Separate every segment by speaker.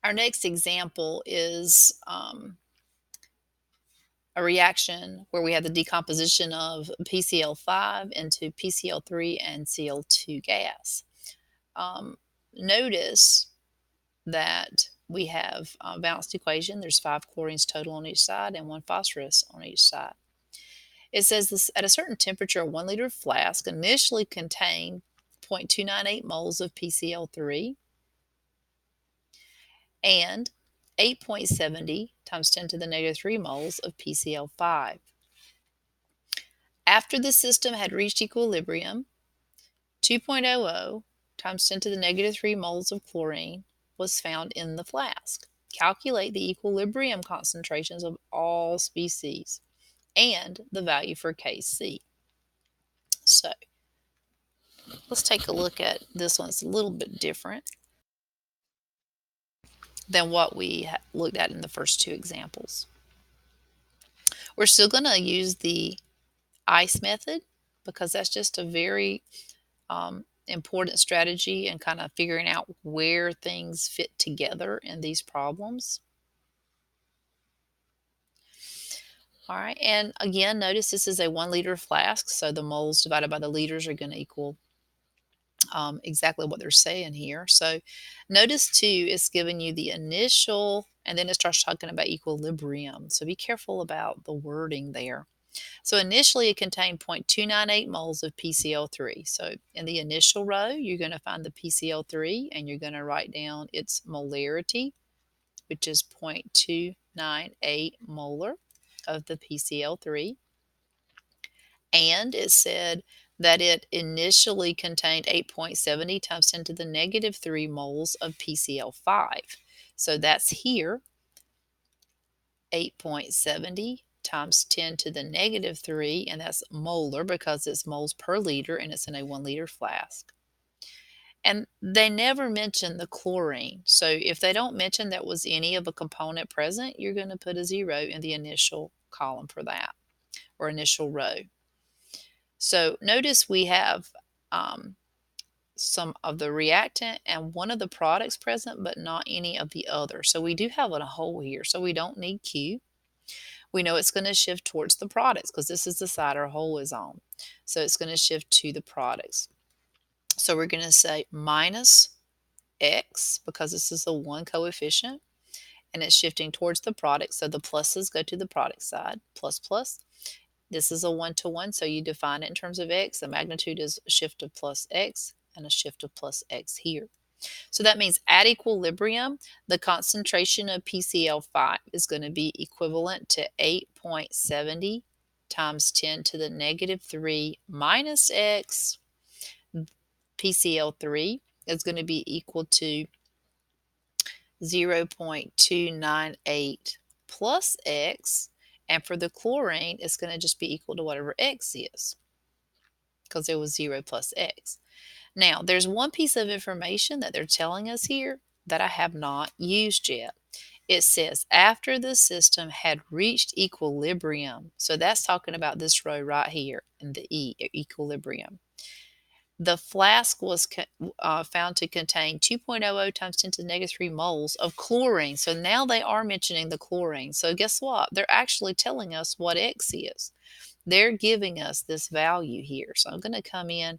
Speaker 1: Our next example is a reaction where we have the decomposition of PCl5 into PCl3 and Cl2 gas. Notice that we have a balanced equation. There's 5 chlorines total on each side and 1 phosphorus on each side. It says this at a certain temperature, a 1 liter flask initially contained 0.298 moles of PCl3 and 8.70 times 10 to the negative 3 moles of PCl5. After the system had reached equilibrium, 2.00 times 10 to the negative 3 moles of chlorine was found in the flask. Calculate the equilibrium concentrations of all species and the value for Kc. So let's take a look at this one. It's a little bit different than what we looked at in the first two examples. We're still going to use the ICE method because that's just a very important strategy in kind of figuring out where things fit together in these problems. All right, and again, notice this is a 1 liter flask, so the moles divided by the liters are going to equal exactly what they're saying here. So notice too, it's giving you the initial, and then it starts talking about equilibrium. So be careful about the wording there. So initially it contained 0.298 moles of PCl3. So in the initial row, you're going to find the PCl3 and you're going to write down its molarity, which is 0.298 molar of the PCl3. And it said that it initially contained 8.70 times 10 to the negative 3 moles of PCl5. So that's here, 8.70 times 10 to the negative 3, and that's molar because it's moles per liter and it's in a 1 liter flask. And they never mention the chlorine. So if they don't mention that was any of a component present, you're going to put a 0 in the initial column for that, or initial row. So notice we have some of the reactant and one of the products present, but not any of the others. So we do have a hole here, so we don't need Q. We know it's going to shift towards the products because this is the side our hole is on. So it's going to shift to the products. So we're going to say minus X because this is a 1 coefficient and it's shifting towards the product. So the pluses go to the product side, plus plus. This is a 1-to-1, so you define it in terms of X. The magnitude is a shift of plus X and a shift of plus X here. So that means at equilibrium, the concentration of PCl5 is going to be equivalent to 8.70 times 10 to the negative 3 minus X. PCl3 is going to be equal to 0.298 plus X. And for the chlorine, it's going to just be equal to whatever X is because there was 0 plus X. Now, there's one piece of information that they're telling us here that I have not used yet. It says after the system had reached equilibrium. So that's talking about this row right here in the E, equilibrium. The flask was found to contain 2.00 times 10 to the negative 3 moles of chlorine. So now they are mentioning the chlorine. So guess what? They're actually telling us what X is. They're giving us this value here. So I'm going to come in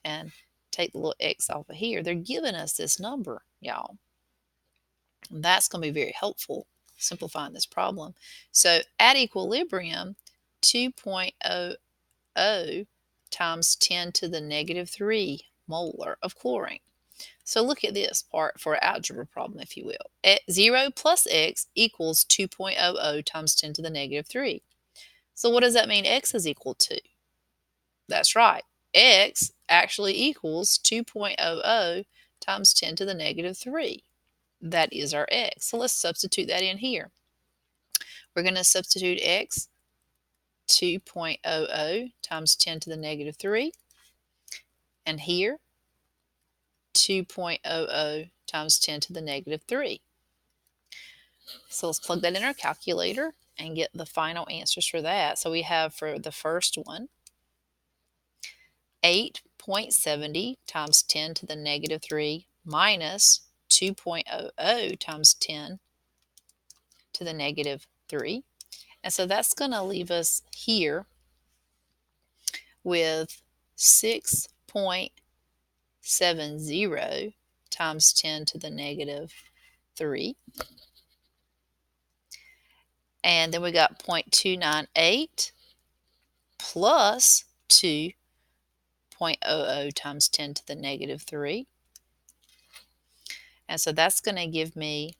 Speaker 1: and take the little X off of here. They're giving us this number, y'all. And that's going to be very helpful simplifying this problem. So at equilibrium, 2.00 times 10 to the negative 3 molar of chlorine. So look at this part for an algebra problem, if you will. 0 plus X equals 2.00 times 10 to the negative 3. So what does that mean X is equal to? That's right. X actually equals 2.00 times 10 to the negative 3. That is our X. So let's substitute that in here. We're going to substitute X, 2.00 times 10 to the negative 3. And here, 2.00 times 10 to the negative 3. So let's plug that in our calculator and get the final answers for that. So we have for the first one, 8.70 times 10 to the negative 3 minus 2.00 times 10 to the negative 3. And so that's going to leave us here with 6.70 times 10 to the negative 3. And then we got 0.298 plus 2.00 times 10 to the negative 3. And so that's going to give me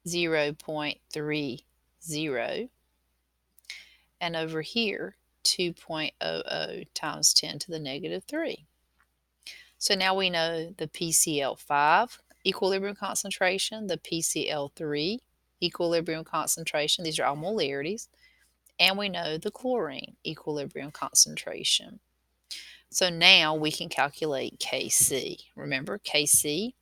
Speaker 1: 0.30. And over here, 2.00 times 10 to the negative 3. So now we know the PCl5 equilibrium concentration, the PCl3 equilibrium concentration. These are all molarities. And we know the chlorine equilibrium concentration. So now we can calculate Kc. Remember, Kc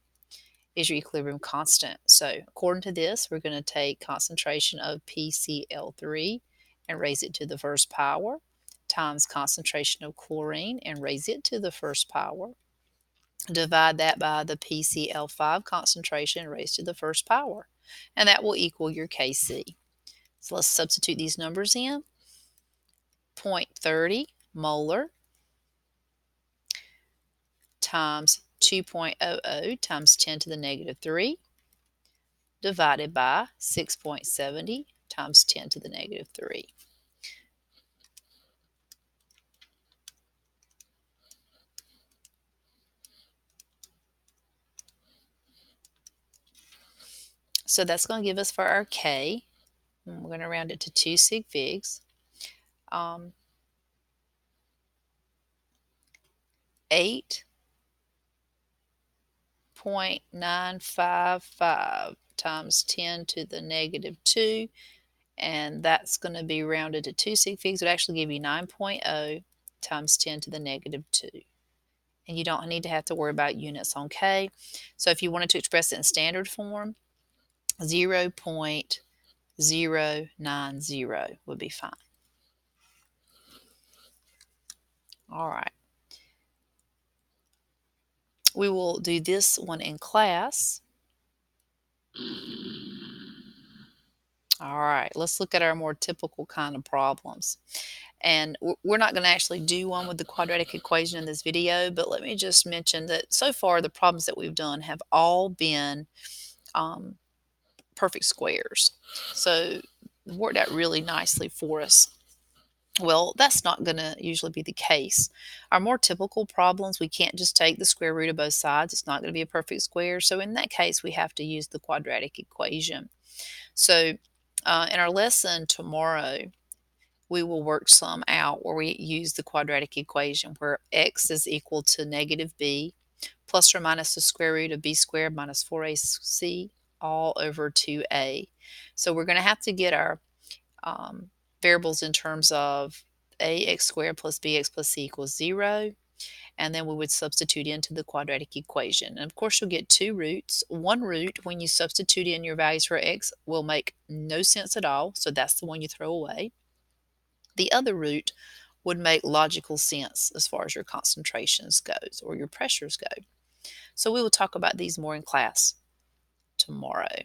Speaker 1: is your equilibrium constant. So according to this, we're going to take concentration of PCl3 and raise it to the first power times concentration of chlorine and raise it to the first power. Divide that by the PCl5 concentration raised to the first power, and that will equal your Kc. So let's substitute these numbers in. 0.30 molar times 2.00 times 10 to the negative 3 divided by 6.70 times 10 to the negative 3. So that's going to give us for our K, and we're going to round it to 2 sig figs, 8.955 times 10 to the negative 2, and that's going to be rounded to 2 sig figs. It would actually give you 9.0 times 10 to the negative 2. And you don't need to have to worry about units on K. So if you wanted to express it in standard form, 0.090 would be fine. All right. We will do this one in class. All right, let's look at our more typical kind of problems. And we're not going to actually do one with the quadratic equation in this video, but let me just mention that so far the problems that we've done have all been perfect squares. So it worked out really nicely for us. Well, that's not going to usually be the case. Our more typical problems, we can't just take the square root of both sides. It's not going to be a perfect square. So in that case, we have to use the quadratic equation. So in our lesson tomorrow, we will work some out where we use the quadratic equation where x is equal to negative b plus or minus the square root of b squared minus 4ac all over 2a. So we're going to have to get our variables in terms of ax squared plus bx plus c equals 0, and then we would substitute into the quadratic equation. And of course, you'll get two roots. One root, when you substitute in your values for x, will make no sense at all, so that's the one you throw away. The other root would make logical sense as far as your concentrations goes or your pressures go. So we will talk about these more in class tomorrow.